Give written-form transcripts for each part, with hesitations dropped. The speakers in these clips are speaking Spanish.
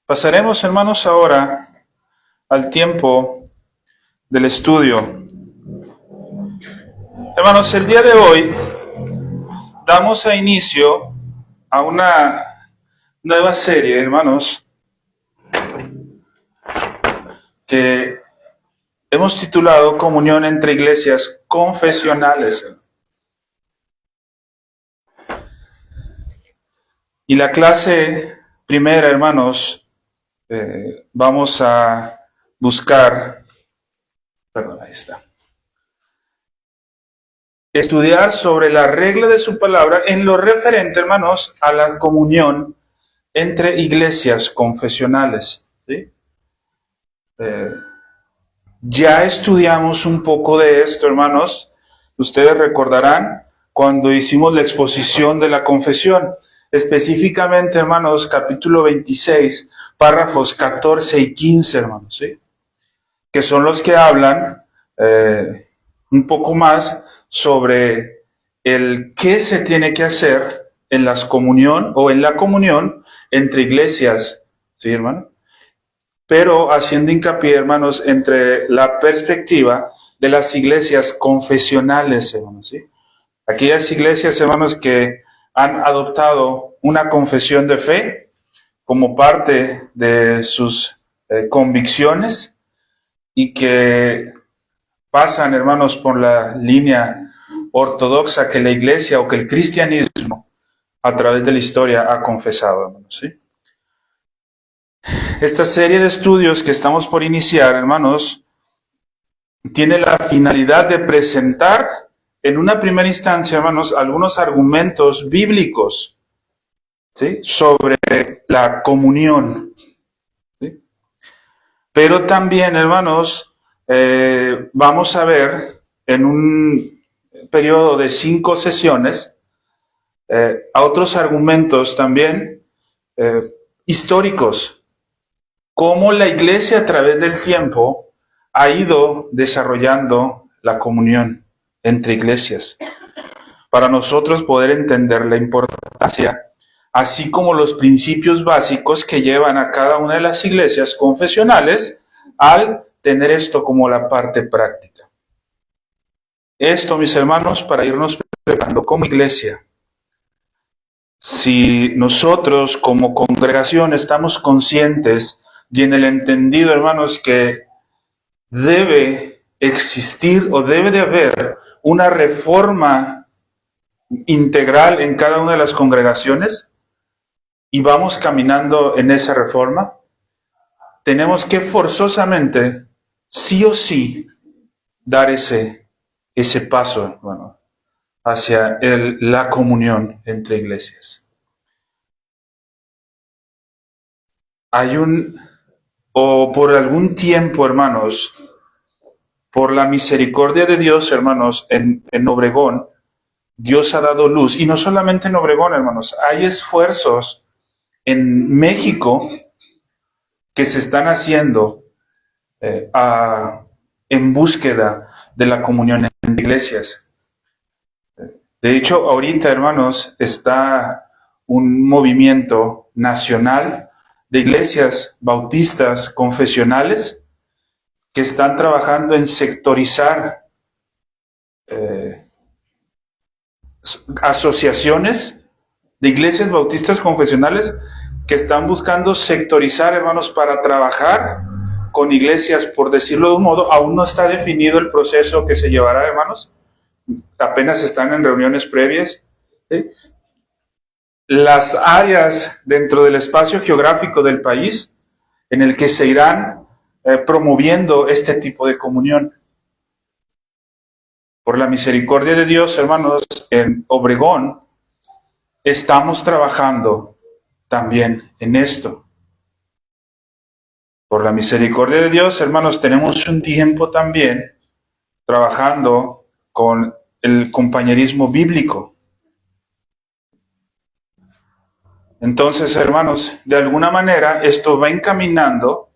Pasaremos, hermanos, ahora al tiempo del estudio. Hermanos, el día de hoy damos a inicio a una nueva serie, hermanos, que hemos titulado Comunión entre Iglesias Confesionales. Y la clase primera, hermanos, vamos a buscar, ahí está, estudiar sobre la regla de su palabra en lo referente, hermanos, a la comunión entre iglesias confesionales. ¿Sí? Ya estudiamos un poco de esto, hermanos. Ustedes recordarán cuando hicimos la exposición de la confesión. Específicamente, hermanos, capítulo 26, párrafos 14 y 15, hermanos, ¿sí? Que son los que hablan un poco más sobre el qué se tiene que hacer en la comunión entre iglesias, ¿sí, hermano? Pero haciendo hincapié, hermanos, entre la perspectiva de las iglesias confesionales, hermanos, ¿sí? Aquellas iglesias, hermanos, que han adoptado una confesión de fe como parte de sus convicciones y que pasan, hermanos, por la línea ortodoxa que la iglesia o que el cristianismo a través de la historia ha confesado, hermanos, ¿sí? Esta serie de estudios que estamos por iniciar, hermanos, tiene la finalidad de presentar en una primera instancia, hermanos, algunos argumentos bíblicos, ¿sí?, sobre la comunión, ¿sí? Pero también, hermanos, vamos a ver en un periodo de 5 sesiones a otros argumentos también históricos, cómo la iglesia a través del tiempo ha ido desarrollando la comunión entre iglesias, para nosotros poder entender la importancia, así como los principios básicos que llevan a cada una de las iglesias confesionales al tener esto como la parte práctica. Esto, mis hermanos, para irnos preparando como iglesia. Si nosotros como congregación estamos conscientes y en el entendido, hermanos, que debe existir o debe de haber una reforma integral en cada una de las congregaciones y vamos caminando en esa reforma, tenemos que forzosamente, sí o sí, dar ese paso, hermano, hacia la comunión entre iglesias. O por algún tiempo, hermanos, por la misericordia de Dios, hermanos, en Obregón, Dios ha dado luz. Y no solamente en Obregón, hermanos, hay esfuerzos en México que se están haciendo en búsqueda de la comunión en iglesias. De hecho, ahorita, hermanos, está un movimiento nacional de iglesias bautistas confesionales que están trabajando en sectorizar asociaciones de iglesias bautistas confesionales que están buscando sectorizar, hermanos, para trabajar con iglesias, por decirlo de un modo. Aún no está definido el proceso que se llevará, hermanos. Apenas están en reuniones previas, ¿sí? Las áreas dentro del espacio geográfico del país en el que se irán promoviendo este tipo de comunión. Por la misericordia de Dios, hermanos, en Obregón estamos trabajando también en esto. Por la misericordia de Dios, hermanos, tenemos un tiempo también trabajando con el compañerismo bíblico. Entonces, hermanos, de alguna manera esto va encaminando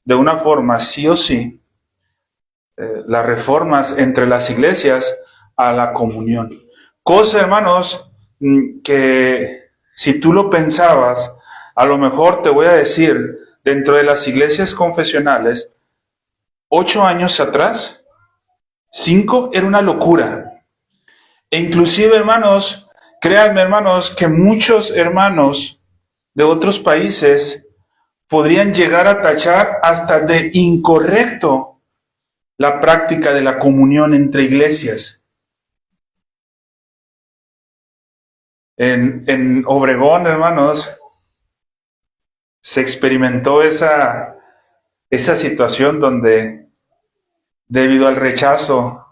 de una forma sí o sí las reformas entre las iglesias a la comunión. Cosa, hermanos, que si tú lo pensabas, a lo mejor te voy a decir, dentro de las iglesias confesionales, 8 años atrás, 5 era una locura. E inclusive, hermanos, créanme, hermanos, que muchos hermanos de otros países podrían llegar a tachar hasta de incorrecto la práctica de la comunión entre iglesias. En Obregón, hermanos, se experimentó esa situación donde, debido al rechazo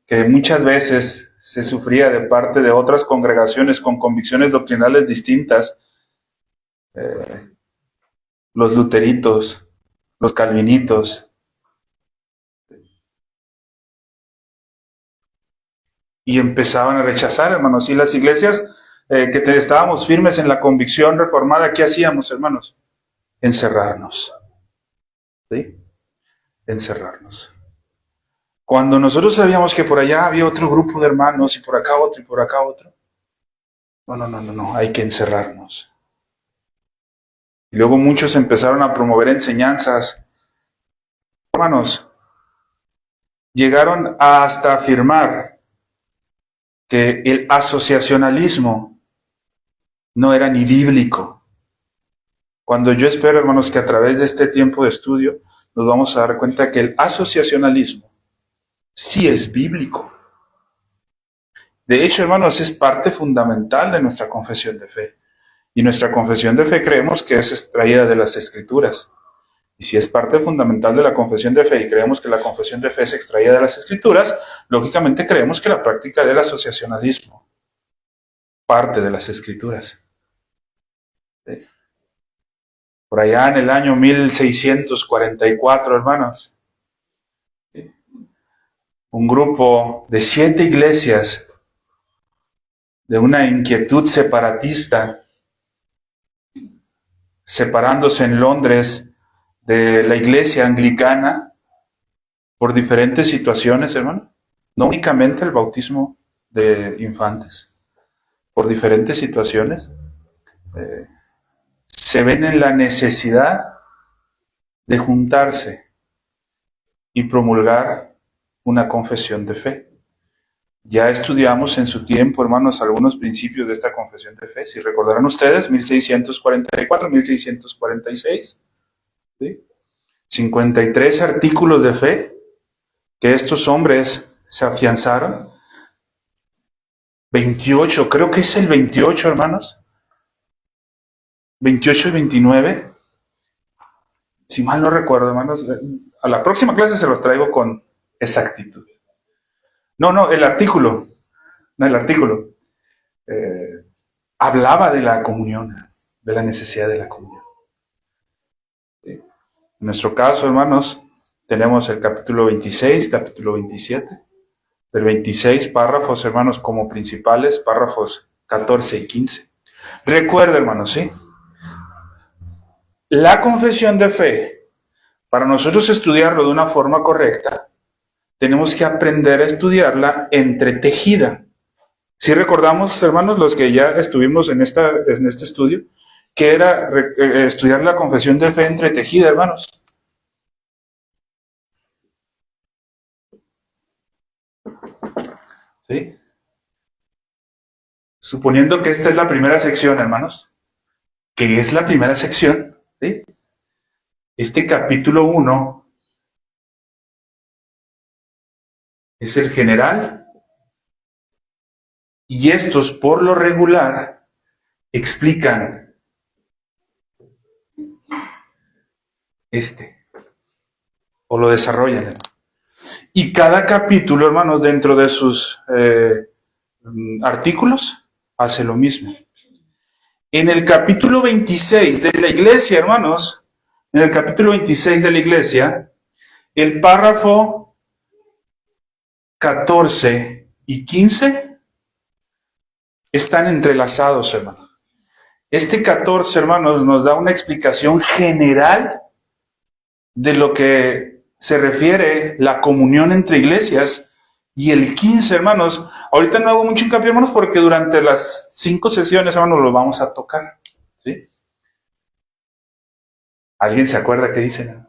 que muchas veces se sufría de parte de otras congregaciones con convicciones doctrinales distintas, los luteritos, los calvinitos, y empezaban a rechazar, hermanos. Y las iglesias que estábamos firmes en la convicción reformada, ¿qué hacíamos, hermanos? Encerrarnos. ¿Sí? Encerrarnos. Cuando nosotros sabíamos que por allá había otro grupo de hermanos, y por acá otro, y por acá otro. No, hay que encerrarnos. Y luego muchos empezaron a promover enseñanzas. Hermanos, llegaron hasta afirmar que el asociacionalismo no era ni bíblico. Cuando yo espero, hermanos, que a través de este tiempo de estudio nos vamos a dar cuenta que el asociacionalismo sí es bíblico. De hecho, hermanos, es parte fundamental de nuestra confesión de fe. Y nuestra confesión de fe creemos que es extraída de las Escrituras. Y si es parte fundamental de la confesión de fe y creemos que la confesión de fe es extraída de las Escrituras, lógicamente creemos que la práctica del asociacionalismo parte de las Escrituras. ¿Sí? Por allá en el año 1644, hermanos, ¿sí?, un grupo de 7 iglesias de una inquietud separatista, separándose en Londres de la iglesia anglicana por diferentes situaciones, hermano. No únicamente el bautismo de infantes, por diferentes situaciones, se ven en la necesidad de juntarse y promulgar una confesión de fe. Ya estudiamos en su tiempo, hermanos, algunos principios de esta confesión de fe. Si recordarán ustedes, 1644, 1646, ¿sí?, 53 artículos de fe que estos hombres se afianzaron. 28, creo que es el 28, hermanos. 28 y 29. Si mal no recuerdo, hermanos, a la próxima clase se los traigo con exactitud. No, el artículo. No, el artículo. Hablaba de la comunión, de la necesidad de la comunión. ¿Sí? En nuestro caso, hermanos, tenemos el capítulo 26, capítulo 27. Del 26 párrafos, hermanos, como principales, párrafos 14 y 15. Recuerda, hermanos, ¿sí?, la confesión de fe, para nosotros estudiarlo de una forma correcta, tenemos que aprender a estudiarla entretejida. Si recordamos, hermanos, los que ya estuvimos en este estudio, que era estudiar la confesión de fe entretejida, hermanos. ¿Sí? Suponiendo que esta es la primera sección, hermanos, que es la primera sección, ¿sí? Este capítulo 1 es el general, y estos, por lo regular, explican o lo desarrollan. Y cada capítulo, hermanos, dentro de sus artículos, hace lo mismo. En el capítulo 26 de la iglesia, hermanos, en el capítulo 26 de la iglesia, el párrafo 14 y 15 están entrelazados, hermanos. Este 14, hermanos, nos da una explicación general de lo que se refiere la comunión entre iglesias. Y el 15, hermanos, ahorita no hago mucho hincapié, hermanos, porque durante las 5 sesiones, hermanos, lo vamos a tocar, ¿sí? ¿Alguien se acuerda qué dicen?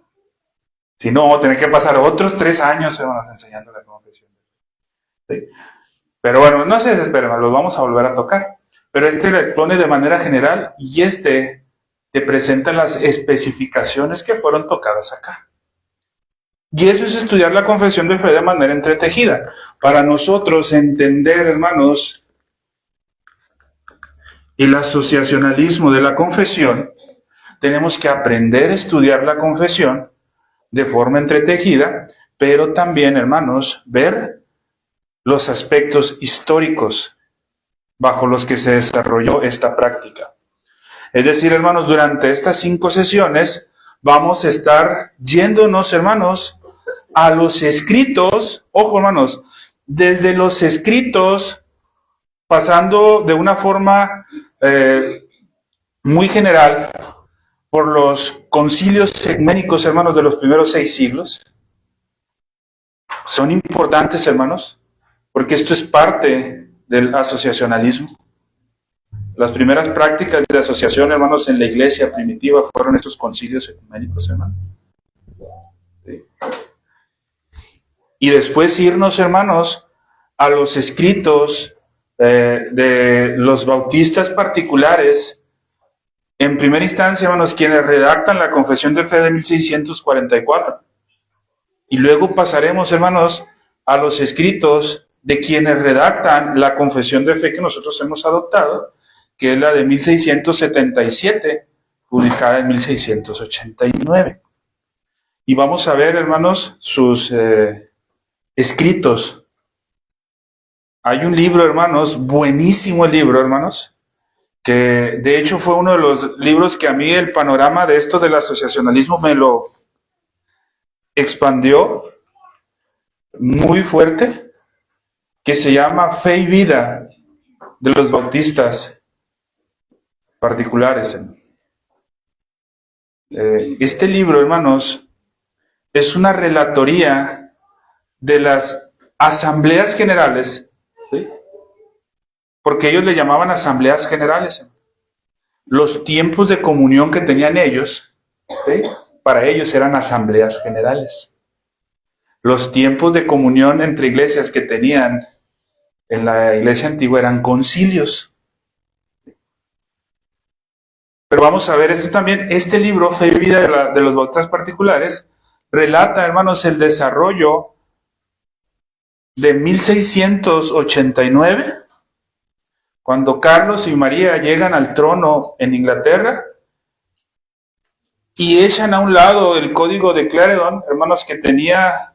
Si no, vamos a tener que pasar otros 3 años, hermanos, enseñando la confesión. ¿Sí? Pero bueno, no se desesperen, los vamos a volver a tocar. Pero lo expone de manera general y te presenta las especificaciones que fueron tocadas acá. Y eso es estudiar la confesión de fe de manera entretejida. Para nosotros entender, hermanos, el asociacionalismo de la confesión, tenemos que aprender a estudiar la confesión de forma entretejida, pero también, hermanos, ver los aspectos históricos bajo los que se desarrolló esta práctica. Es decir, hermanos, durante estas 5 sesiones vamos a estar yéndonos, hermanos, a los escritos, ojo, hermanos, desde los escritos, pasando de una forma muy general por los concilios ecuménicos, hermanos, de los primeros 6 siglos. Son importantes, hermanos, porque esto es parte del asociacionalismo. Las primeras prácticas de asociación, hermanos, en la iglesia primitiva fueron estos concilios ecuménicos, hermanos. ¿Sí? Y después irnos, hermanos, a los escritos de los bautistas particulares. En primera instancia, hermanos, quienes redactan la Confesión de Fe de 1644. Y luego pasaremos, hermanos, a los escritos de quienes redactan la Confesión de Fe que nosotros hemos adoptado, que es la de 1677, publicada en 1689. Y vamos a ver, hermanos, sus escritos. Hay un libro, hermanos, buenísimo el libro, hermanos, que de hecho fue uno de los libros que a mí el panorama de esto del asociacionalismo me lo expandió muy fuerte, que se llama Fe y Vida de los Bautistas Particulares. Este libro, hermanos, es una relatoría de las asambleas generales, ¿sí? Porque ellos le llamaban asambleas generales. Los tiempos de comunión que tenían ellos, ¿sí? Para ellos eran asambleas generales. Los tiempos de comunión entre iglesias que tenían en la iglesia antigua eran concilios. Pero vamos a ver esto también. Este libro, Fe y Vida de los Bautistas Particulares, relata, hermanos, el desarrollo de 1689, cuando Carlos y María llegan al trono en Inglaterra y echan a un lado el código de Clarendon, hermanos, que tenía,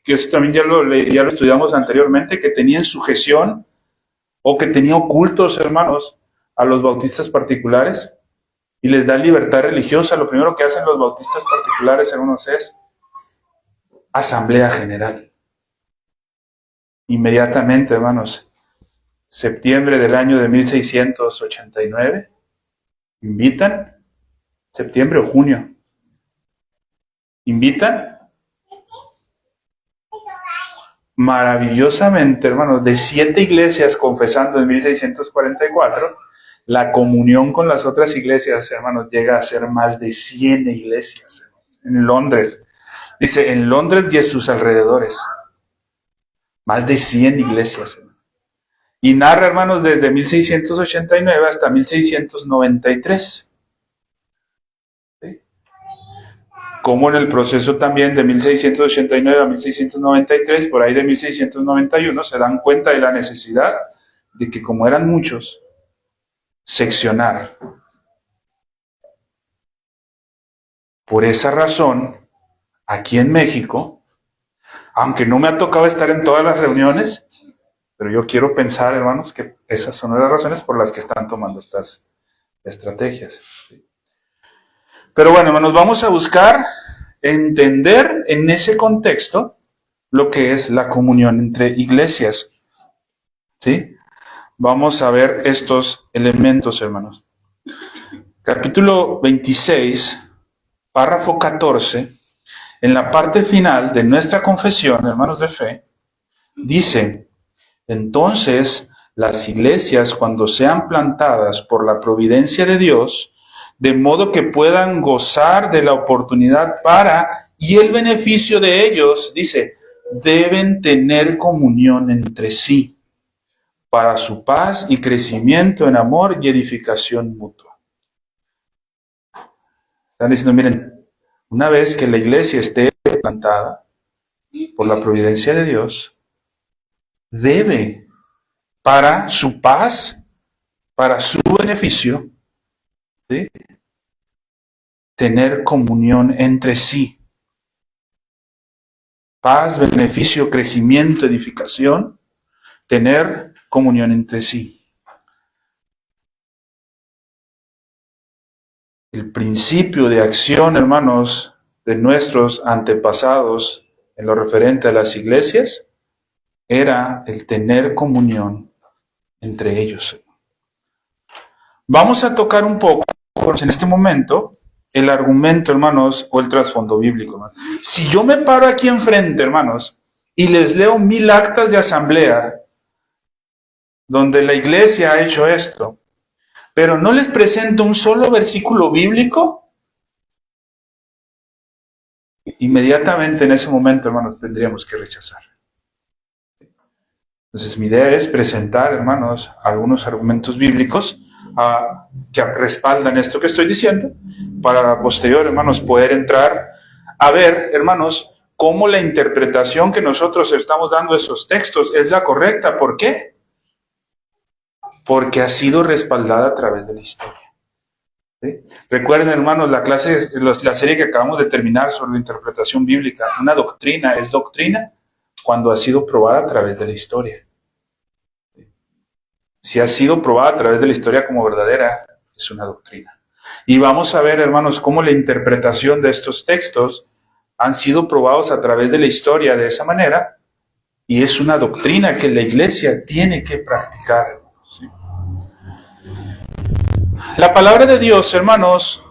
que eso también ya lo estudiamos anteriormente, que tenía en sujeción o que tenía ocultos, hermanos, a los bautistas particulares y les da libertad religiosa. Lo primero que hacen los bautistas particulares, hermanos, es asamblea general. Inmediatamente, hermanos, septiembre del año de 1689, invitan, septiembre o junio, invitan maravillosamente, hermanos, de 7 iglesias confesando en 1644, la comunión con las otras iglesias, hermanos, llega a ser más de 100 iglesias, hermanos, en Londres. Dice, en Londres y en sus alrededores, más de 100 iglesias, hermanos. Y narra, hermanos, desde 1689 hasta 1693. ¿Sí? Como en el proceso también de 1689 a 1693, por ahí de 1691, se dan cuenta de la necesidad de que, como eran muchos, seccionar. Por esa razón, aquí en México, aunque no me ha tocado estar en todas las reuniones, pero yo quiero pensar, hermanos, que esas son las razones por las que están tomando estas estrategias. ¿Sí? Pero bueno, hermanos, vamos a buscar entender en ese contexto lo que es la comunión entre iglesias. ¿Sí? Vamos a ver estos elementos, hermanos. Capítulo 26, párrafo 14, en la parte final de nuestra confesión, hermanos de fe, dice: entonces, las iglesias, cuando sean plantadas por la providencia de Dios, de modo que puedan gozar de la oportunidad y el beneficio de ellos, dice, deben tener comunión entre sí, para su paz y crecimiento en amor y edificación mutua. Están diciendo, miren, una vez que la iglesia esté plantada por la providencia de Dios, debe, para su paz, para su beneficio, ¿sí?, tener comunión entre sí. Paz, beneficio, crecimiento, edificación, tener comunión entre sí. El principio de acción, hermanos, de nuestros antepasados en lo referente a las iglesias, era el tener comunión entre ellos. Vamos a tocar un poco en este momento el argumento, hermanos, o el trasfondo bíblico, hermanos. Si yo me paro aquí enfrente, hermanos, y les leo 1000 actas de asamblea donde la iglesia ha hecho esto, pero no les presento un solo versículo bíblico, inmediatamente en ese momento, hermanos, tendríamos que rechazar. Entonces mi idea es presentar, hermanos, algunos argumentos bíblicos que respaldan esto que estoy diciendo, para posterior, hermanos, poder entrar a ver, hermanos, cómo la interpretación que nosotros estamos dando a esos textos es la correcta. ¿Por qué? Porque ha sido respaldada a través de la historia. ¿Sí? Recuerden, hermanos, la serie que acabamos de terminar sobre la interpretación bíblica. Una doctrina es doctrina cuando ha sido probada a través de la historia. Si ha sido probada a través de la historia como verdadera, es una doctrina. Y vamos a ver, hermanos, cómo la interpretación de estos textos han sido probados a través de la historia de esa manera, y es una doctrina que la iglesia tiene que practicar. ¿Sí? La palabra de Dios, hermanos,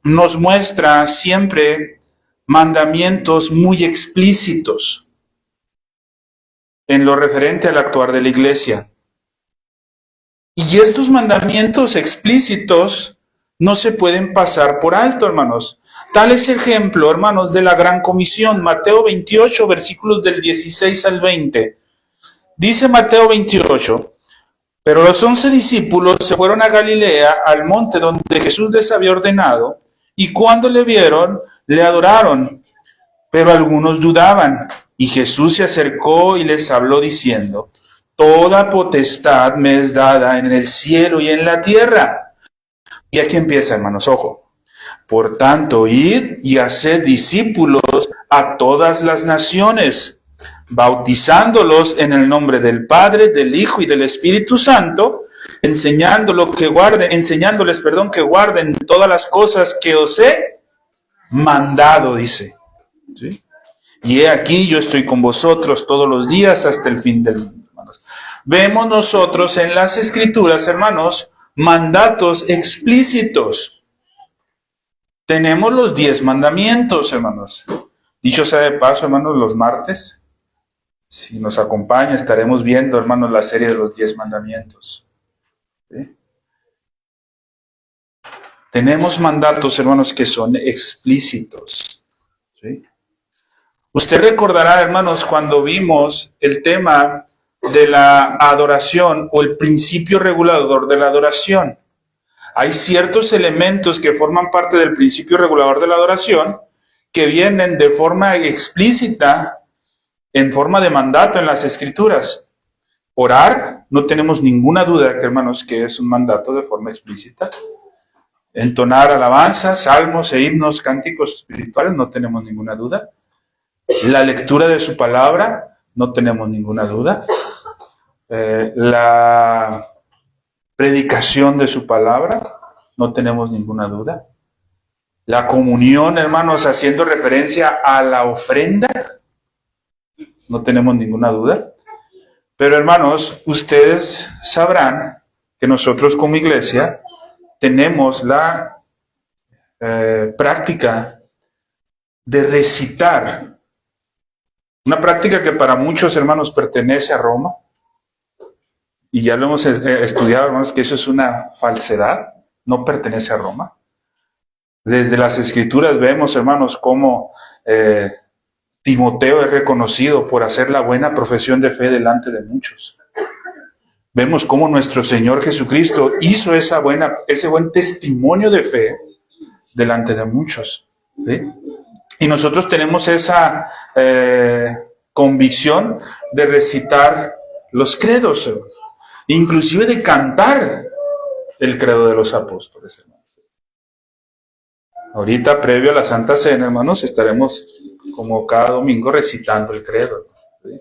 nos muestra siempre mandamientos muy explícitos en lo referente al actuar de la iglesia. Y estos mandamientos explícitos no se pueden pasar por alto, hermanos. Tal es ejemplo, hermanos, de la gran comisión. Mateo 28, versículos del 16 al 20. Dice Mateo 28, pero los 11 discípulos se fueron a Galilea, al monte donde Jesús les había ordenado, y cuando le vieron, le adoraron. Pero algunos dudaban, y Jesús se acercó y les habló diciendo, toda potestad me es dada en el cielo y en la tierra. Y aquí empieza, hermanos, ojo. Por tanto, id y haced discípulos a todas las naciones, bautizándolos en el nombre del Padre, del Hijo y del Espíritu Santo, enseñándoles que guarden todas las cosas que os he mandado, dice. ¿Sí? Y he aquí, yo estoy con vosotros todos los días hasta el fin del mundo. Hermanos. Vemos nosotros en las Escrituras, hermanos, mandatos explícitos. Tenemos los 10 mandamientos, hermanos. Dicho sea de paso, hermanos, los martes, si nos acompaña, estaremos viendo, hermanos, la serie de los 10 mandamientos. ¿Sí? Tenemos mandatos, hermanos, que son explícitos. ¿Sí? Usted recordará, hermanos, cuando vimos el tema de la adoración o el principio regulador de la adoración. Hay ciertos elementos que forman parte del principio regulador de la adoración que vienen de forma explícita, en forma de mandato en las Escrituras. Orar, no tenemos ninguna duda, hermanos, que es un mandato de forma explícita. Entonar alabanzas, salmos e himnos, cánticos espirituales, no tenemos ninguna duda. La lectura de su palabra, no tenemos ninguna duda. La predicación de su palabra, no tenemos ninguna duda. La comunión, hermanos, haciendo referencia a la ofrenda, no tenemos ninguna duda. Pero, hermanos, ustedes sabrán que nosotros como iglesia tenemos la práctica de recitar. Una práctica que para muchos hermanos pertenece a Roma, y ya lo hemos estudiado, hermanos, que eso es una falsedad, no pertenece a Roma. Desde las Escrituras vemos, hermanos, cómo Timoteo es reconocido por hacer la buena profesión de fe delante de muchos. Vemos cómo nuestro Señor Jesucristo hizo ese buen testimonio de fe delante de muchos. ¿Sí? Y nosotros tenemos esa convicción de recitar los credos, hermanos, inclusive de cantar el credo de los apóstoles, hermanos. Ahorita, previo a la Santa Cena, hermanos, estaremos como cada domingo recitando el credo. ¿Sí?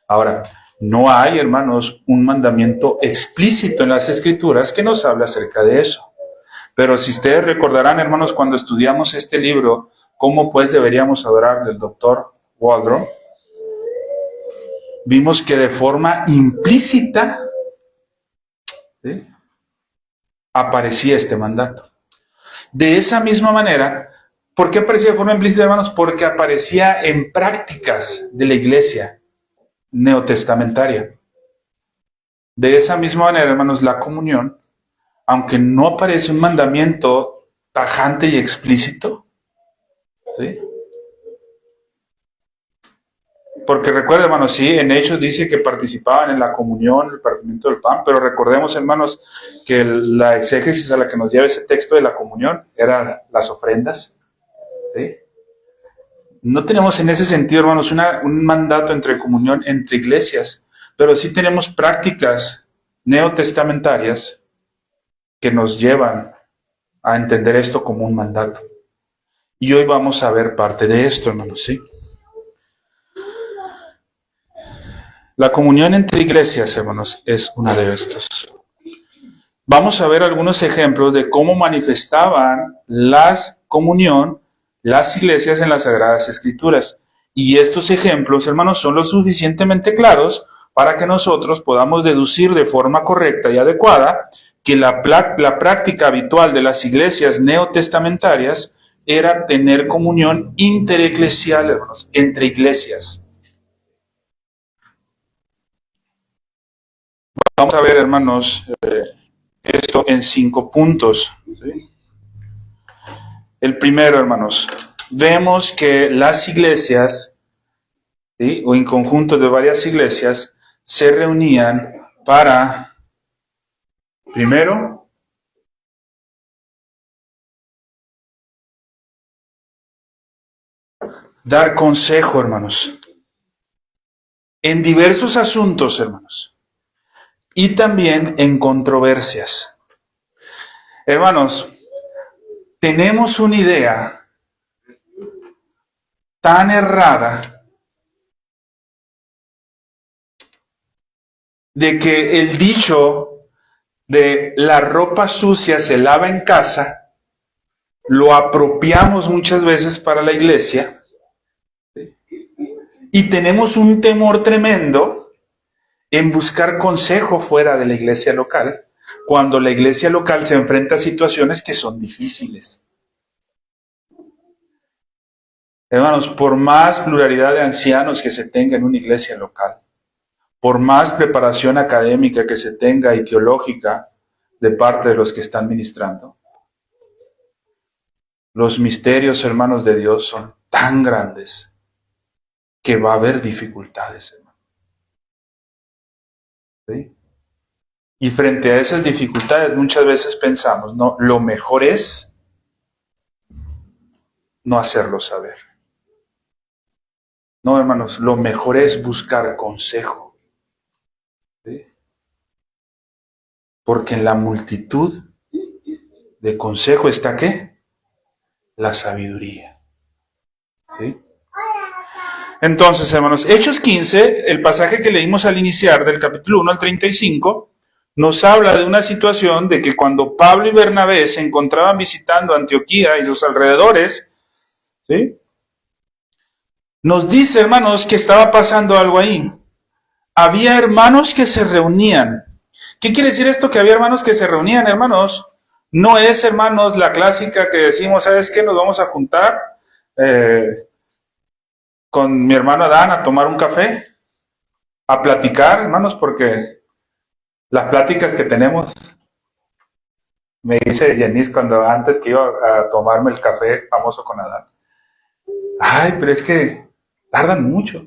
Ahora, no hay, hermanos, un mandamiento explícito en las Escrituras que nos habla acerca de eso. Pero si ustedes recordarán, hermanos, cuando estudiamos este libro, ¿cómo pues deberíamos adorar del doctor Waldron? Vimos que de forma implícita, ¿sí?, aparecía este mandato. De esa misma manera, ¿por qué aparecía de forma implícita, hermanos? Porque aparecía en prácticas de la iglesia neotestamentaria. De esa misma manera, hermanos, la comunión, aunque no aparece un mandamiento tajante y explícito, ¿sí? Porque recuerden, hermanos, sí, en Hechos dice que participaban en la comunión, el partimiento del pan, pero recordemos, hermanos, que la exégesis a la que nos lleva ese texto de la comunión eran las ofrendas. ¿Sí? No tenemos en ese sentido, hermanos, un mandato entre comunión entre iglesias, pero sí tenemos prácticas neotestamentarias que nos llevan a entender esto como un mandato. Y hoy vamos a ver parte de esto, hermanos, ¿sí? La comunión entre iglesias, hermanos, es una de estas. Vamos a ver algunos ejemplos de cómo manifestaban la comunión las iglesias en las Sagradas Escrituras. Y estos ejemplos, hermanos, son lo suficientemente claros para que nosotros podamos deducir de forma correcta y adecuada que la práctica habitual de las iglesias neotestamentarias era tener comunión intereclesial, hermanos, entre iglesias. Vamos a ver, hermanos, esto en 5 puntos. ¿Sí? El primero, hermanos, vemos que las iglesias, ¿sí?, o en conjunto de varias iglesias, se reunían para, primero, dar consejo, hermanos, en diversos asuntos, hermanos, y también en controversias. Hermanos, tenemos una idea tan errada de que el dicho de la ropa sucia se lava en casa, lo apropiamos muchas veces para la iglesia, ¿sí?, y tenemos un temor tremendo en buscar consejo fuera de la iglesia local, cuando la iglesia local se enfrenta a situaciones que son difíciles. Hermanos, por más pluralidad de ancianos que se tenga en una iglesia local, por más preparación académica que se tenga y teológica de parte de los que están ministrando, los misterios, hermanos, de Dios son tan grandes que va a haber dificultades, hermano. ¿Sí? Y frente a esas dificultades muchas veces pensamos, no, lo mejor es no hacerlo saber. No, hermanos, lo mejor es buscar consejo. ¿Sí? Porque en la multitud de consejo está, ¿qué? La sabiduría. ¿Sí? Entonces, hermanos, Hechos 15, el pasaje que leímos al iniciar del capítulo 1 al 35, nos habla de una situación de que cuando Pablo y Bernabé se encontraban visitando Antioquía y los alrededores, ¿sí?, nos dice, hermanos, que estaba pasando algo ahí. Había hermanos que se reunían. ¿Qué quiere decir esto? Que había hermanos que se reunían, hermanos. No es, hermanos, la clásica que decimos, ¿sabes qué? Nos vamos a juntar con mi hermano Adán a tomar un café, a platicar, hermanos, porque las pláticas que tenemos Me dice Yanis cuando antes que iba a tomarme el café famoso con Adán. Ay, pero es que tardan mucho.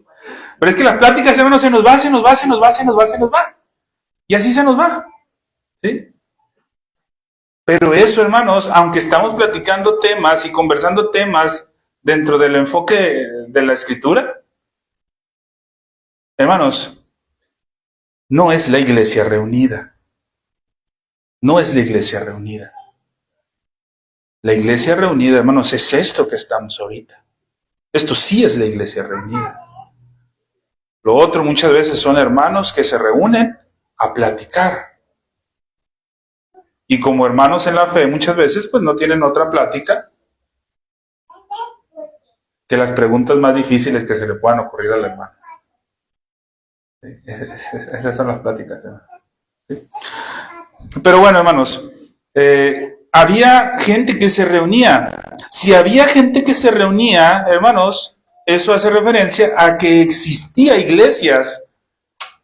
Pero es que las pláticas, hermanos, se nos va, se nos va, se nos va, se nos va, se nos va. Y así se nos va. ¿Sí? Pero eso, hermanos, aunque estamos platicando temas y conversando temas dentro del enfoque de la escritura, hermanos, no es la iglesia reunida. No es la iglesia reunida. La iglesia reunida, hermanos, es esto que estamos ahorita. Esto sí es la iglesia reunida. Lo otro muchas veces son hermanos que se reúnen a platicar. Y como hermanos en la fe, muchas veces pues no tienen otra plática que las preguntas más difíciles que se le puedan ocurrir al hermano. Esas son las pláticas. ¿Sí? Pero bueno, hermanos, había gente que se reunía. Si había gente que se reunía, hermanos, eso hace referencia a que existía iglesias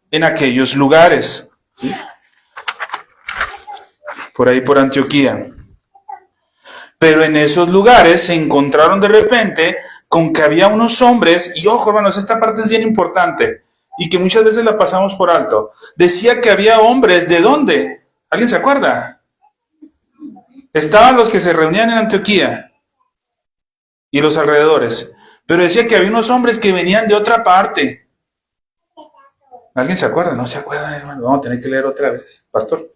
en aquellos lugares. ¿Sí? Por ahí por Antioquía. Pero en esos lugares se encontraron de repente con que había unos hombres, y ojo hermanos, esta parte es bien importante, y que muchas veces la pasamos por alto. Decía que había hombres, ¿de dónde? ¿Alguien se acuerda? Estaban los que se reunían en Antioquía y los alrededores, pero decía que había unos hombres que venían de otra parte. ¿Alguien se acuerda? No se acuerda, hermano, vamos a tener que leer otra vez. Pastor.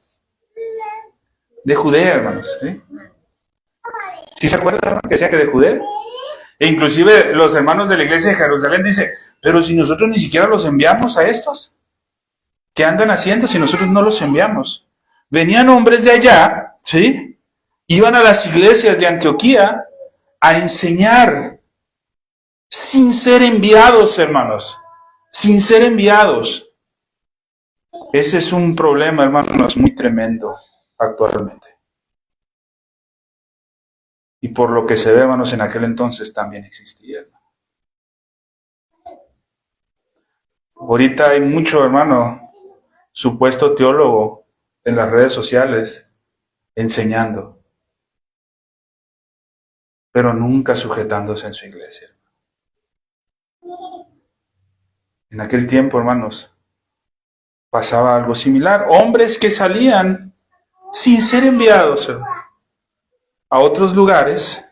De Judea, hermanos, ¿sí? ¿Sí se acuerdan que decía que de Judea? E inclusive los hermanos de la iglesia de Jerusalén dicen, pero si nosotros ni siquiera los enviamos a estos, ¿qué andan haciendo si nosotros no los enviamos? Venían hombres de allá, ¿sí? Iban a las iglesias de Antioquía a enseñar, sin ser enviados, hermanos, sin ser enviados. Ese es un problema, hermanos, muy tremendo actualmente. Y por lo que se ve, hermanos, en aquel entonces también existía. Ahorita hay mucho, hermano, supuesto teólogo en las redes sociales enseñando, pero nunca sujetándose en su iglesia. En aquel tiempo, hermanos, pasaba algo similar. Hombres que salían sin ser enviados a otros lugares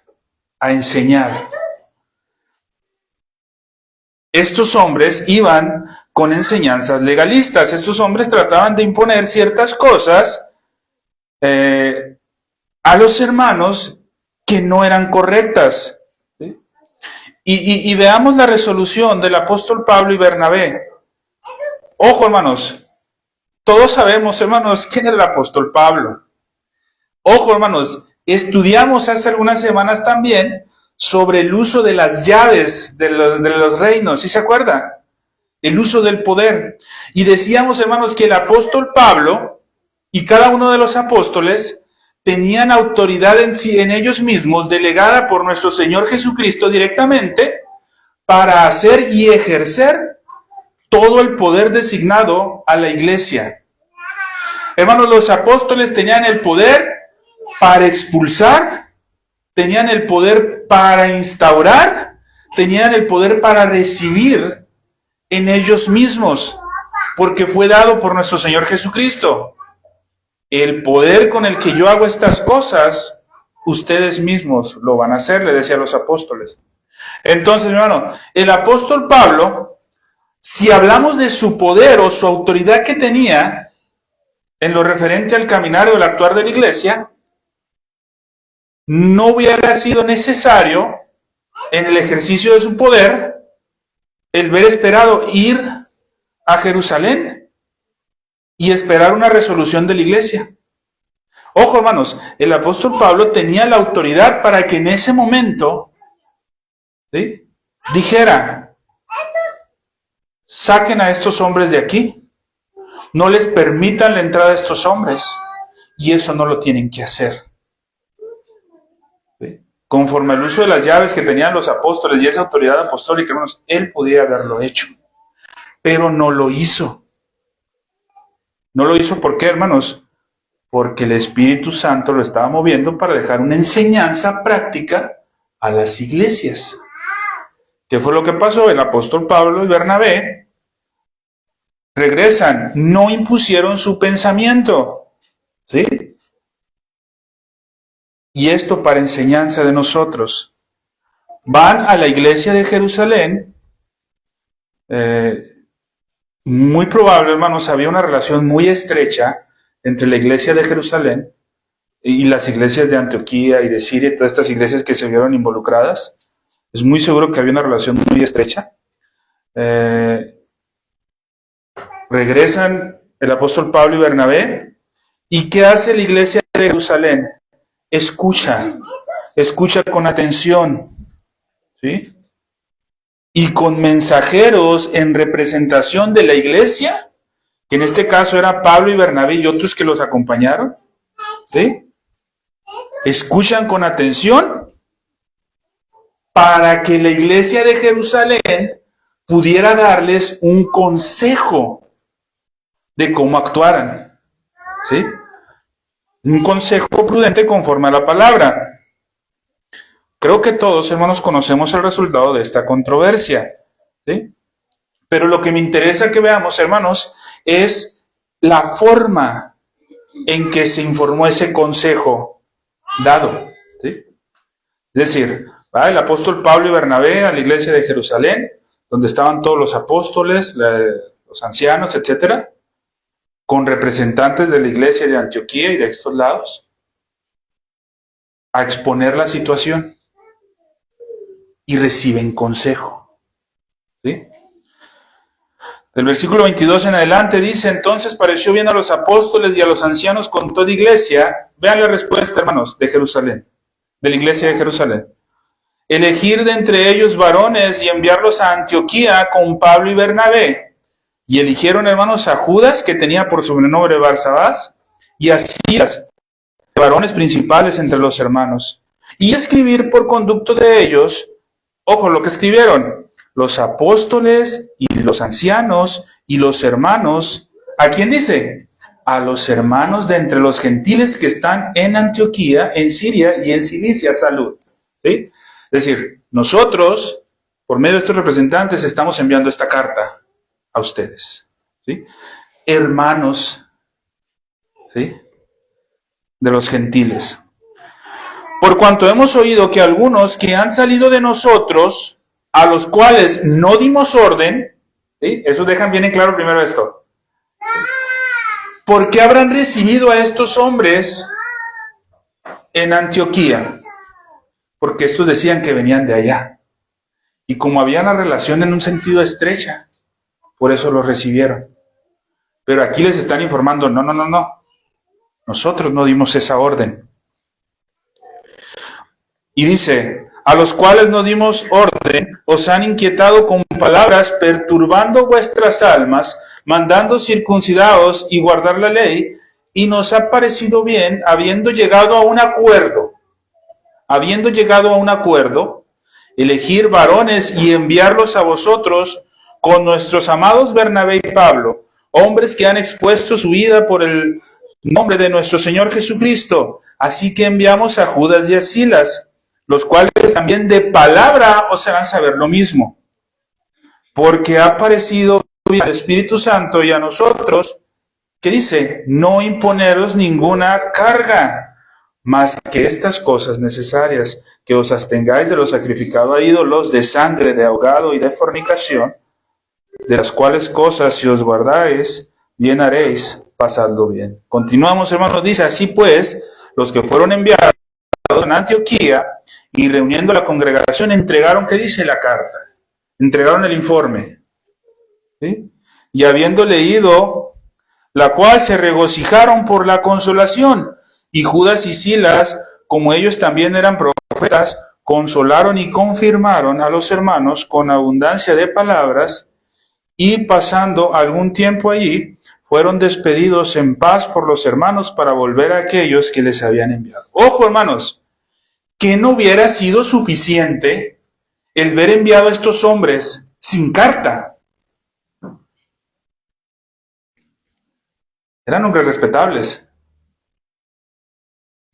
a enseñar. Estos hombres iban con enseñanzas legalistas. Estos hombres trataban de imponer ciertas cosas a los hermanos que no eran correctas. ¿Sí? Y veamos la resolución del apóstol Pablo y Bernabé. Ojo, hermanos, todos sabemos, hermanos, quién era el apóstol Pablo. Ojo, hermanos, estudiamos hace algunas semanas también sobre el uso de las llaves de los reinos, ¿sí se acuerdan? El uso del poder. Y decíamos, hermanos, que el apóstol Pablo y cada uno de los apóstoles tenían autoridad en ellos mismos, delegada por nuestro Señor Jesucristo directamente, para hacer y ejercer todo el poder designado a la iglesia. Hermanos, los apóstoles tenían el poder para expulsar, tenían el poder para instaurar, tenían el poder para recibir en ellos mismos, porque fue dado por nuestro Señor Jesucristo. El poder con el que yo hago estas cosas, ustedes mismos lo van a hacer, le decía a los apóstoles. Entonces, hermano, el apóstol Pablo, si hablamos de su poder o su autoridad que tenía en lo referente al caminar o el actuar de la iglesia, no hubiera sido necesario en el ejercicio de su poder el ver esperado ir a Jerusalén y esperar una resolución de la iglesia. Ojo, hermanos, el apóstol Pablo tenía la autoridad para que en ese momento, ¿sí?, dijera, saquen a estos hombres de aquí, no les permitan la entrada de estos hombres, y eso no lo tienen que hacer. ¿Sí? Conforme al uso de las llaves que tenían los apóstoles y esa autoridad apostólica, hermanos, él podía haberlo hecho, pero no lo hizo. No lo hizo, ¿por qué, hermanos? porque el Espíritu Santo lo estaba moviendo para dejar una enseñanza práctica a las iglesias. ¿Qué fue lo que pasó? El apóstol Pablo y Bernabé regresan, no impusieron su pensamiento, ¿sí? Y esto para enseñanza de nosotros. Van a la iglesia de Jerusalén, muy probable, hermanos, había una relación muy estrecha entre la iglesia de Jerusalén y las iglesias de Antioquía y de Siria y todas estas iglesias que se vieron involucradas. Es muy seguro que había una relación muy estrecha. Regresan el apóstol Pablo y Bernabé. ¿Y qué hace la iglesia de Jerusalén? Escucha con atención, ¿sí? Y con mensajeros en representación de la iglesia, que en este caso era Pablo y Bernabé y otros que los acompañaron, ¿sí? Escuchan con atención para que la iglesia de Jerusalén pudiera darles un consejo de cómo actuaran, ¿sí? Un consejo prudente conforme a la palabra. Creo que todos, hermanos, conocemos el resultado de esta controversia, ¿sí? Pero lo que me interesa que veamos, hermanos, es la forma en que se informó ese consejo dado, ¿sí? Es decir, va el apóstol Pablo y Bernabé a la iglesia de Jerusalén, donde estaban todos los apóstoles, los ancianos, etcétera, con representantes de la iglesia de Antioquía y de estos lados, a exponer la situación y reciben consejo, ¿sí? Del versículo 22 en adelante dice: entonces pareció bien a los apóstoles y a los ancianos con toda iglesia. Vean la respuesta, hermanos, de Jerusalén, de la iglesia de Jerusalén. Elegir de entre ellos varones y enviarlos a Antioquía con Pablo y Bernabé. Y eligieron, hermanos, a Judas, que tenía por sobrenombre Barsabás, y a Silas, varones principales entre los hermanos. Y escribir por conducto de ellos, ojo lo que escribieron, los apóstoles y los ancianos y los hermanos. ¿A quién dice? A los hermanos de entre los gentiles que están en Antioquía, en Siria y en Cilicia. Salud. ¿Sí? Es decir, nosotros, por medio de estos representantes, estamos enviando esta carta a ustedes, ¿sí? Hermanos, ¿sí?, de los gentiles. Por cuanto hemos oído que algunos que han salido de nosotros, a los cuales no dimos orden, ¿sí?, eso dejan bien en claro primero esto. ¿Por qué habrán recibido a estos hombres en Antioquía? Porque estos decían que venían de allá. Y como había una relación en un sentido estrecha, por eso los recibieron. Pero aquí les están informando, no. Nosotros no dimos esa orden. Y dice: a los cuales no dimos orden, os han inquietado con palabras, perturbando vuestras almas, mandando circuncidaos y guardar la ley, y nos ha parecido bien, habiendo llegado a un acuerdo, elegir varones y enviarlos a vosotros con nuestros amados Bernabé y Pablo, hombres que han expuesto su vida por el nombre de nuestro Señor Jesucristo. Así que enviamos a Judas y a Silas, los cuales también de palabra os harán saber lo mismo. Porque ha parecido al Espíritu Santo y a nosotros, que dice, no imponeros ninguna carga, más que estas cosas necesarias, que os abstengáis de lo sacrificado a ídolos, de sangre, de ahogado y de fornicación, de las cuales cosas si os guardáis, bien haréis, pasando bien. Continuamos, hermanos, dice: así pues, los que fueron enviados en Antioquía y reuniendo la congregación entregaron, ¿qué dice la carta? Entregaron el informe, ¿sí? Y habiendo leído, la cual se regocijaron por la consolación. Y Judas y Silas, como ellos también eran profetas, consolaron y confirmaron a los hermanos con abundancia de palabras, y pasando algún tiempo allí, fueron despedidos en paz por los hermanos para volver a aquellos que les habían enviado. Ojo, hermanos, que no hubiera sido suficiente el ver enviado a estos hombres sin carta. Eran hombres respetables,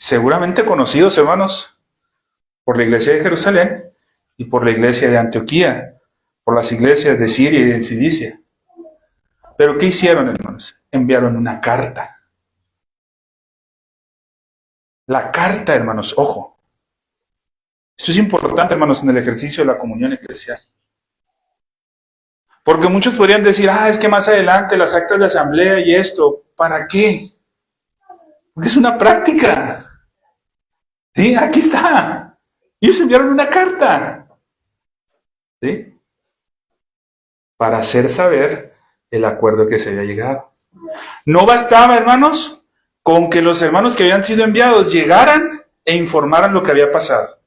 seguramente conocidos, hermanos, por la iglesia de Jerusalén y por la iglesia de Antioquía, por las iglesias de Siria y de Cilicia. Pero ¿qué hicieron, hermanos? Enviaron una carta. La carta, hermanos, ojo. Esto es importante, hermanos, en el ejercicio de la comunión eclesial. Porque muchos podrían decir, es que más adelante las actas de asamblea y esto, ¿para qué? Porque es una práctica. ¿Sí? Aquí está. Ellos enviaron una carta. ¿Sí? Para hacer saber el acuerdo que se había llegado. No bastaba, hermanos, con que los hermanos que habían sido enviados llegaran e informaran lo que había pasado.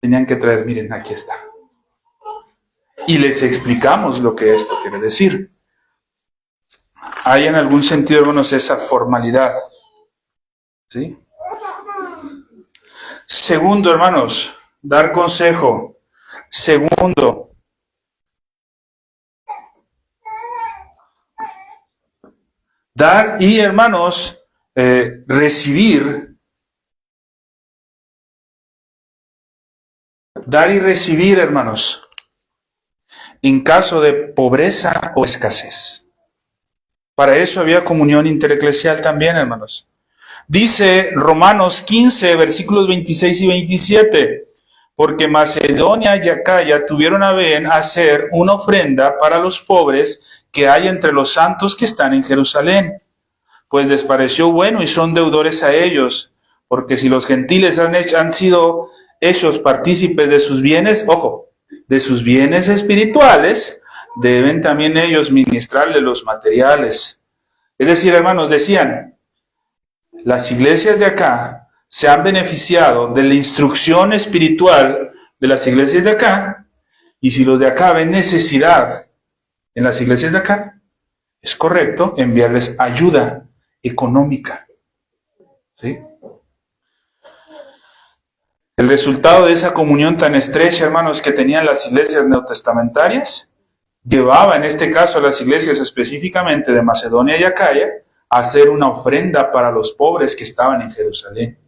Tenían que traer, miren, aquí está. Y les explicamos lo que esto quiere decir. Hay en algún sentido, hermanos, esa formalidad. ¿Sí? Segundo, hermanos, dar consejo. Segundo, dar y, hermanos, recibir. Dar y recibir, hermanos, en caso de pobreza o escasez. Para eso había comunión intereclesial también, hermanos. Dice Romanos 15, versículos 26 y 27, porque Macedonia y Acaya tuvieron a bien hacer una ofrenda para los pobres que hay entre los santos que están en Jerusalén, pues les pareció bueno y son deudores a ellos, porque si los gentiles han sido hechos partícipes de sus bienes, ojo, de sus bienes espirituales, deben también ellos ministrarle los materiales. Es decir, hermanos, decían, las iglesias de acá se han beneficiado de la instrucción espiritual de las iglesias de acá, y si los de acá ven necesidad en las iglesias de acá, es correcto enviarles ayuda económica. ¿Sí? El resultado de esa comunión tan estrecha, hermanos, que tenían las iglesias neotestamentarias, llevaba en este caso a las iglesias específicamente de Macedonia y Acaya a hacer una ofrenda para los pobres que estaban en Jerusalén.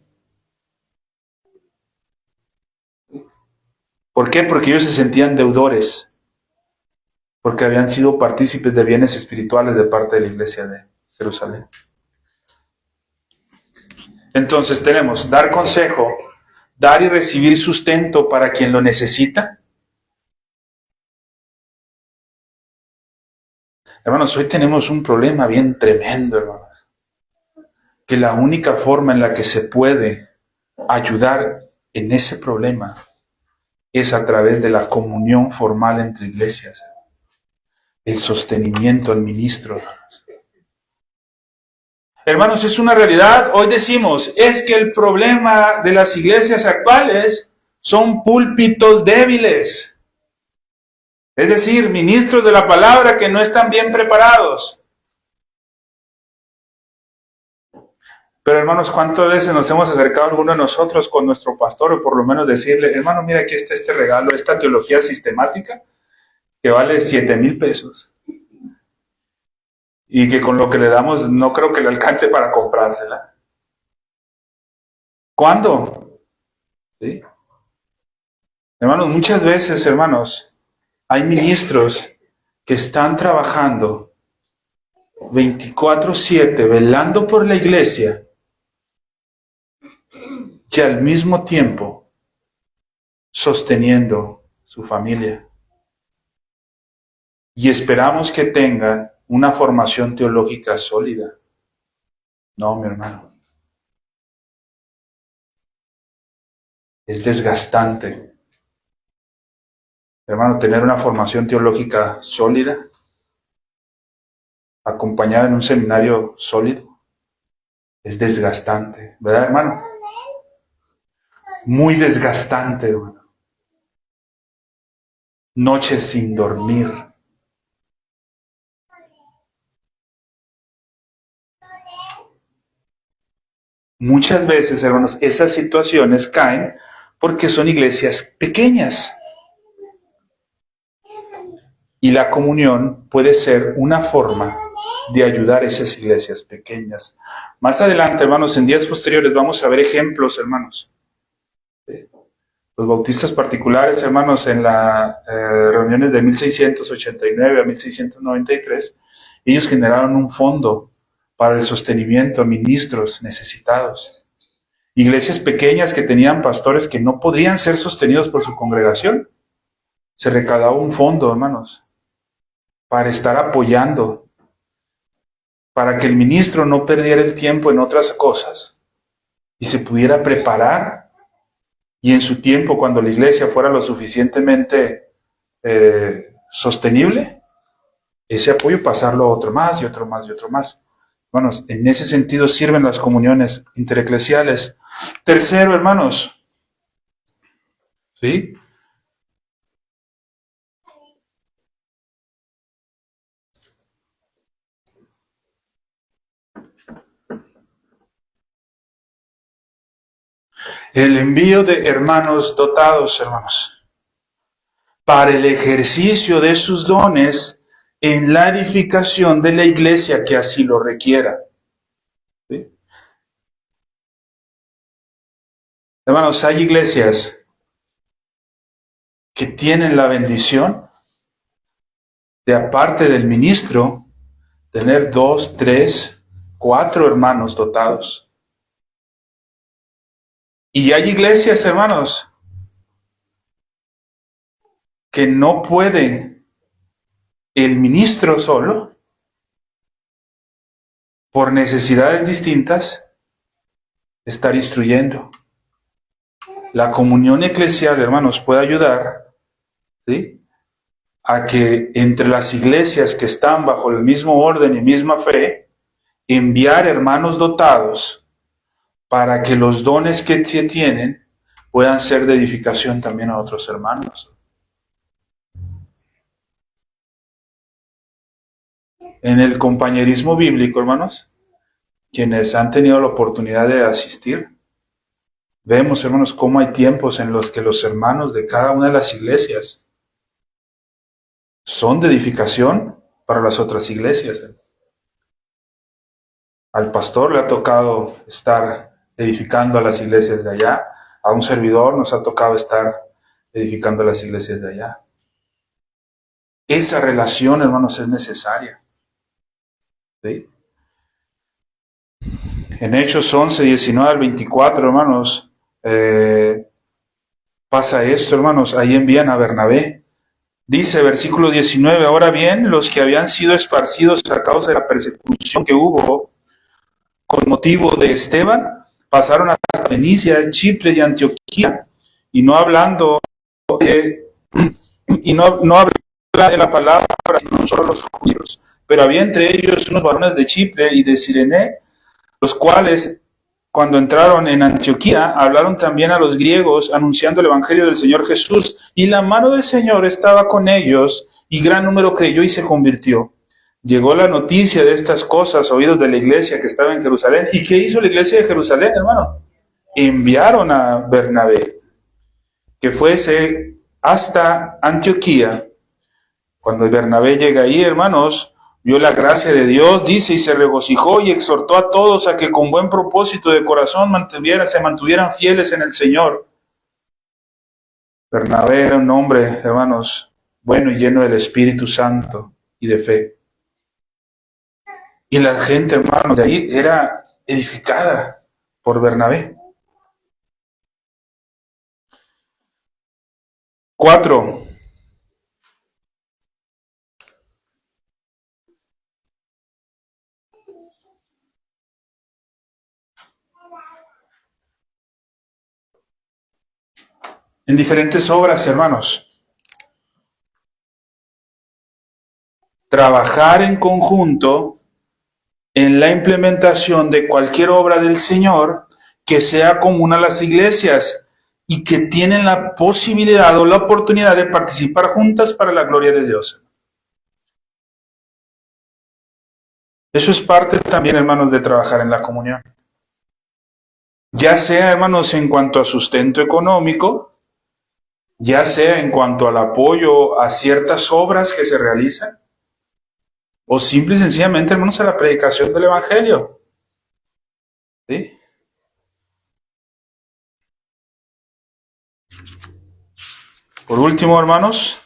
¿Por qué? Porque ellos se sentían deudores, porque habían sido partícipes de bienes espirituales de parte de la iglesia de Jerusalén. Entonces tenemos dar consejo, dar y recibir sustento para quien lo necesita. Hermanos, hoy tenemos un problema bien tremendo, hermanos. Que la única forma en la que se puede ayudar en ese problema es a través de la comunión formal entre iglesias. El sostenimiento al ministro, hermanos. Hermanos, es una realidad. Hoy decimos, es que el problema de las iglesias actuales son púlpitos débiles. Es decir, ministros de la palabra que no están bien preparados. Pero hermanos, ¿cuántas veces nos hemos acercado a alguno de nosotros con nuestro pastor o por lo menos decirle, hermano, mira, aquí está este regalo, esta teología sistemática que vale 7,000 pesos? Y que con lo que le damos no creo que le alcance para comprársela. ¿Cuándo? ¿Sí? Hermanos, muchas veces, hermanos, hay ministros que están trabajando 24/7, velando por la iglesia, y al mismo tiempo sosteniendo su familia. Y esperamos que tengan una formación teológica sólida. No, mi hermano. Es desgastante. Hermano, tener una formación teológica sólida, acompañada en un seminario sólido, es desgastante, ¿verdad, hermano? Muy desgastante, hermano. Noches sin dormir. Muchas veces, hermanos, esas situaciones caen porque son iglesias pequeñas. Y la comunión puede ser una forma de ayudar a esas iglesias pequeñas. Más adelante, hermanos, en días posteriores vamos a ver ejemplos, hermanos. Los bautistas particulares, hermanos, en las reuniones de 1689 a 1693, ellos generaron un fondo para el sostenimiento a ministros necesitados. Iglesias pequeñas que tenían pastores que no podrían ser sostenidos por su congregación. Se recaudaba un fondo, hermanos, para estar apoyando, para que el ministro no perdiera el tiempo en otras cosas y se pudiera preparar, y en su tiempo, cuando la iglesia fuera lo suficientemente sostenible, ese apoyo pasarlo a otro más y otro más y otro más. Hermanos, en ese sentido sirven las comuniones intereclesiales. Tercero, hermanos, ¿sí? El envío de hermanos dotados, hermanos, para el ejercicio de sus dones en la edificación de la iglesia que así lo requiera. ¿Sí? Hermanos, hay iglesias que tienen la bendición de, aparte del ministro, tener 2, 3, 4 hermanos dotados. Y hay iglesias, hermanos, que no puede el ministro solo, por necesidades distintas, estar instruyendo. La comunión eclesial, hermanos, puede ayudar, ¿sí?, a que entre las iglesias que están bajo el mismo orden y misma fe, enviar hermanos dotados para que los dones que se tienen puedan ser de edificación también a otros hermanos. En el compañerismo bíblico, hermanos, quienes han tenido la oportunidad de asistir, vemos, hermanos, cómo hay tiempos en los que los hermanos de cada una de las iglesias son de edificación para las otras iglesias. Al pastor le ha tocado estar edificando a las iglesias de allá, a un servidor nos ha tocado estar edificando a las iglesias de allá. Esa relación, hermanos, es necesaria. ¿Sí? En Hechos 11, 19 al 24, hermanos, pasa esto, hermanos, ahí envían a Bernabé. Dice, versículo 19, ahora bien, los que habían sido esparcidos a causa de la persecución que hubo con motivo de Esteban, pasaron hasta Fenicia, Chipre y Antioquía, y no hablando no habla de la palabra, sino solo los judíos. Pero había entre ellos unos varones de Chipre y de Cirene, los cuales, cuando entraron en Antioquía, hablaron también a los griegos, anunciando el evangelio del Señor Jesús. Y la mano del Señor estaba con ellos, y gran número creyó y se convirtió. Llegó la noticia de estas cosas, oídos de la iglesia que estaba en Jerusalén. ¿Y qué hizo la iglesia de Jerusalén, hermano? Enviaron a Bernabé, que fuese hasta Antioquía. Cuando Bernabé llega ahí, hermanos, vio la gracia de Dios, dice, y se regocijó y exhortó a todos a que con buen propósito de corazón se mantuvieran fieles en el Señor. Bernabé era un hombre, hermanos, bueno y lleno del Espíritu Santo y de fe. Y la gente, hermanos, de ahí era edificada por Bernabé. 4. En diferentes obras, hermanos. Trabajar en conjunto en la implementación de cualquier obra del Señor que sea común a las iglesias y que tienen la posibilidad o la oportunidad de participar juntas para la gloria de Dios. Eso es parte también, hermanos, de trabajar en la comunión. Ya sea, hermanos, en cuanto a sustento económico, ya sea en cuanto al apoyo a ciertas obras que se realizan, o simple y sencillamente, hermanos, a la predicación del Evangelio. ¿Sí? Por último, hermanos,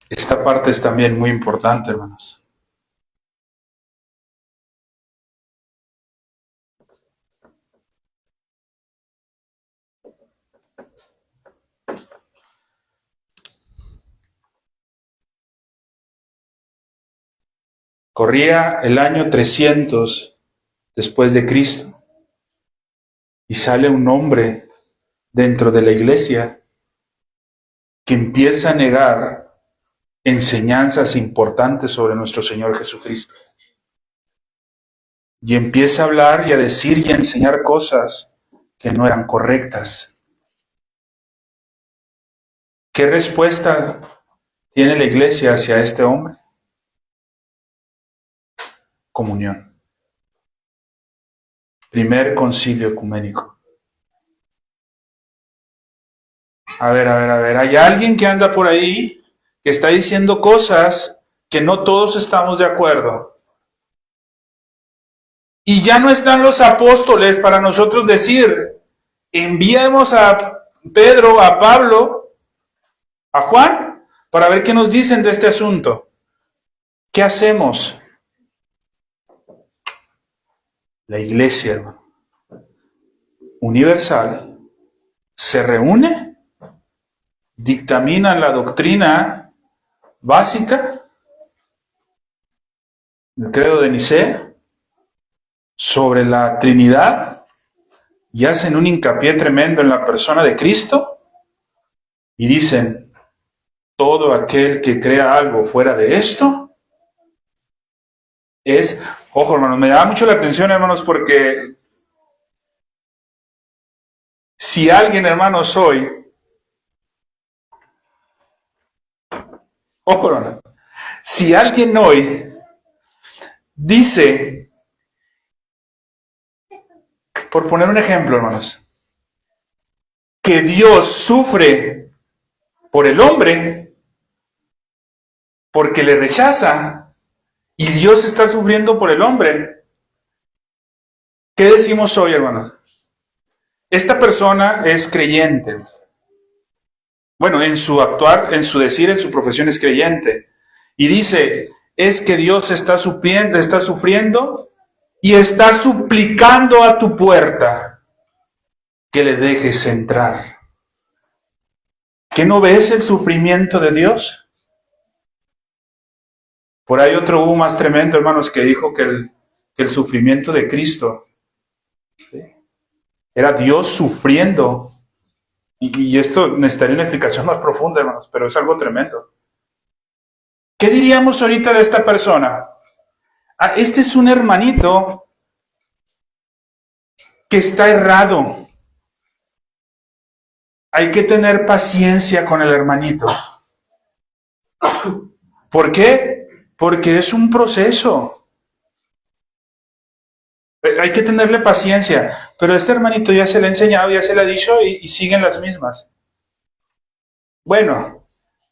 esta parte es también muy importante, hermanos. Corría el año 300 después de Cristo y sale un hombre dentro de la iglesia que empieza a negar enseñanzas importantes sobre nuestro Señor Jesucristo. Y empieza a hablar y a decir y a enseñar cosas que no eran correctas. ¿Qué respuesta tiene la iglesia hacia este hombre? Comunión. Primer concilio ecuménico. A ver, hay alguien que anda por ahí que está diciendo cosas que no todos estamos de acuerdo. Y ya no están los apóstoles para nosotros decir, enviemos a Pedro, a Pablo, a Juan, para ver qué nos dicen de este asunto. ¿Qué hacemos? La iglesia, hermano, universal, se reúne, dictamina la doctrina básica, el credo de Nicea, sobre la Trinidad, y hacen un hincapié tremendo en la persona de Cristo, y dicen, todo aquel que crea algo fuera de esto, es, ojo hermanos, me da mucho la atención hermanos, porque si alguien hermanos hoy, ojo hermanos, si alguien hoy dice, por poner un ejemplo hermanos, que Dios sufre por el hombre, porque le rechaza, y Dios está sufriendo por el hombre, ¿qué decimos hoy hermanos? Esta persona es creyente. Bueno, en su actuar, en su decir, en su profesión es creyente. Y dice, es que Dios está sufriendo y está suplicando a tu puerta que le dejes entrar. ¿Que no ves el sufrimiento de Dios? Por ahí otro hubo más tremendo, hermanos, que dijo que el sufrimiento de Cristo, ¿sí?, era Dios sufriendo. Y esto necesitaría una explicación más profunda, hermanos, pero es algo tremendo. ¿Qué diríamos ahorita de esta persona? Ah, este es un hermanito que está errado. Hay que tener paciencia con el hermanito. ¿Por qué? Porque es un proceso. Hay que tenerle paciencia. Pero este hermanito ya se le ha enseñado, ya se le ha dicho y siguen las mismas. Bueno,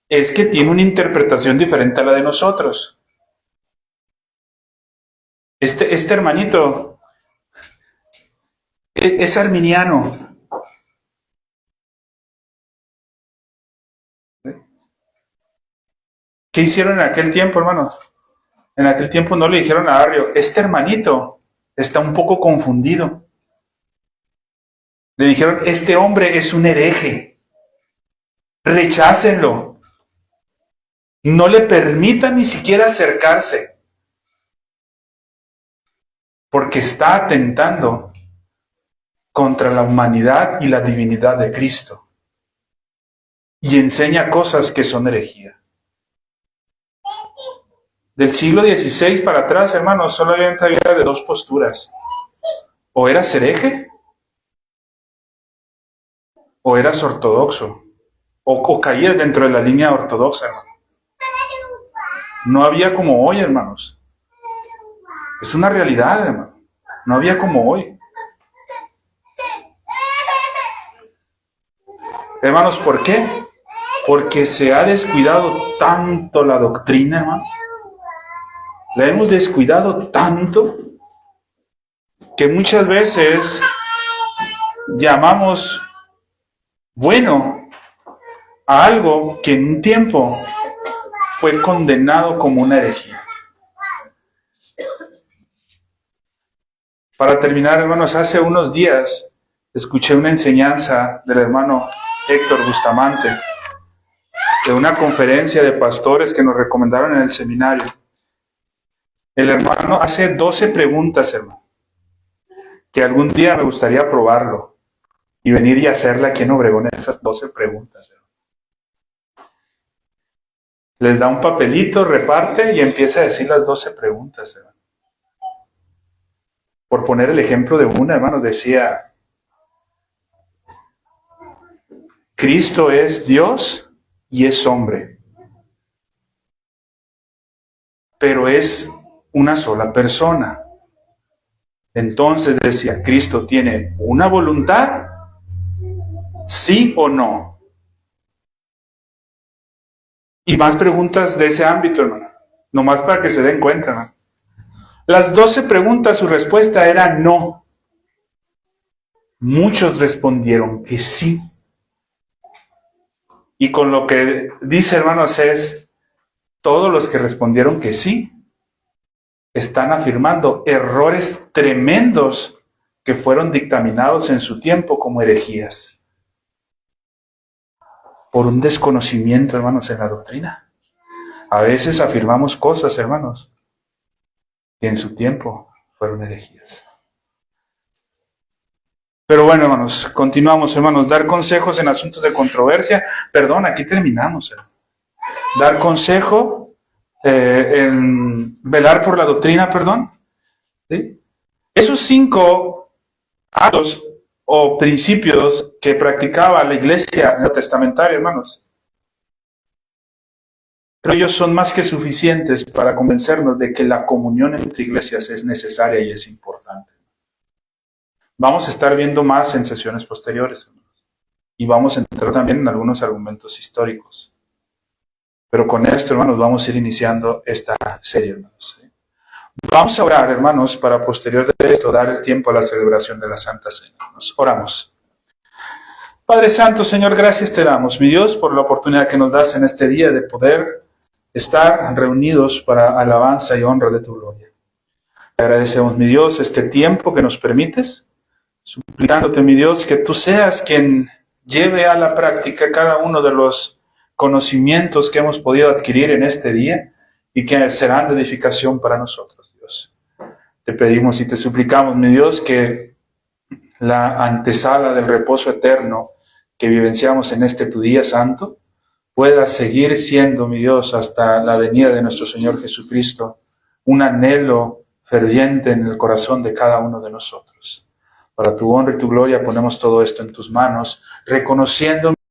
es que tiene una interpretación diferente a la de nosotros. Este hermanito es arminiano. ¿Qué hicieron en aquel tiempo, hermanos? En aquel tiempo no le dijeron a Arrio, este hermanito está un poco confundido. Le dijeron, este hombre es un hereje. Rechácenlo. No le permitan ni siquiera acercarse. Porque está atentando contra la humanidad y la divinidad de Cristo. Y enseña cosas que son herejía. Del siglo XVI para atrás, hermanos, solamente había de dos posturas. O eras hereje, o eras ortodoxo. O caías dentro de la línea ortodoxa, hermano. No había como hoy, hermanos. Es una realidad, hermano. No había como hoy. Hermanos, ¿por qué? porque se ha descuidado tanto la doctrina, hermano. La hemos descuidado tanto que muchas veces llamamos bueno a algo que en un tiempo fue condenado como una herejía. Para terminar, hermanos, hace unos días escuché una enseñanza del hermano Héctor Bustamante, de una conferencia de pastores que nos recomendaron en el seminario. El hermano hace 12 preguntas, hermano, que algún día me gustaría probarlo y venir y hacerle aquí en Obregón esas 12 preguntas, hermano. Les da un papelito, reparte y empieza a decir las 12 preguntas, hermano. Por poner el ejemplo de una, hermano, decía: Cristo es Dios y es hombre, pero es una sola persona. Entonces decía, ¿Cristo tiene una voluntad? ¿Sí o no? Y más preguntas de ese ámbito, hermano. Nomás para que se den cuenta, hermano. Las 12 preguntas, su respuesta era no. Muchos respondieron que sí. Y con lo que dice, hermanos, es, todos los que respondieron que sí, están afirmando errores tremendos que fueron dictaminados en su tiempo como herejías. Por un desconocimiento, hermanos, en la doctrina. A veces afirmamos cosas, hermanos, que en su tiempo fueron herejías. Pero bueno, hermanos, continuamos, hermanos. Dar consejos en asuntos de controversia. Perdón, aquí terminamos, hermanos. Dar consejo en velar por la doctrina, perdón. ¿Sí? Esos 5 actos o principios que practicaba la iglesia neotestamentaria, hermanos, creo yo son más que suficientes para convencernos de que la comunión entre iglesias es necesaria y es importante. Vamos a estar viendo más en sesiones posteriores, hermanos, y vamos a entrar también en algunos argumentos históricos. Pero con esto, hermanos, vamos a ir iniciando esta serie, hermanos. Vamos a orar, hermanos, para posterior de esto dar el tiempo a la celebración de la Santa Cena. Nos oramos. Padre Santo, Señor, gracias te damos, mi Dios, por la oportunidad que nos das en este día de poder estar reunidos para alabanza y honra de tu gloria. Te agradecemos, mi Dios, este tiempo que nos permites, suplicándote, mi Dios, que tú seas quien lleve a la práctica cada uno de los conocimientos que hemos podido adquirir en este día y que serán de edificación para nosotros, Dios. Te pedimos y te suplicamos, mi Dios, que la antesala del reposo eterno que vivenciamos en este tu día santo pueda seguir siendo, mi Dios, hasta la venida de nuestro Señor Jesucristo, un anhelo ferviente en el corazón de cada uno de nosotros. Para tu honra y tu gloria ponemos todo esto en tus manos, reconociendo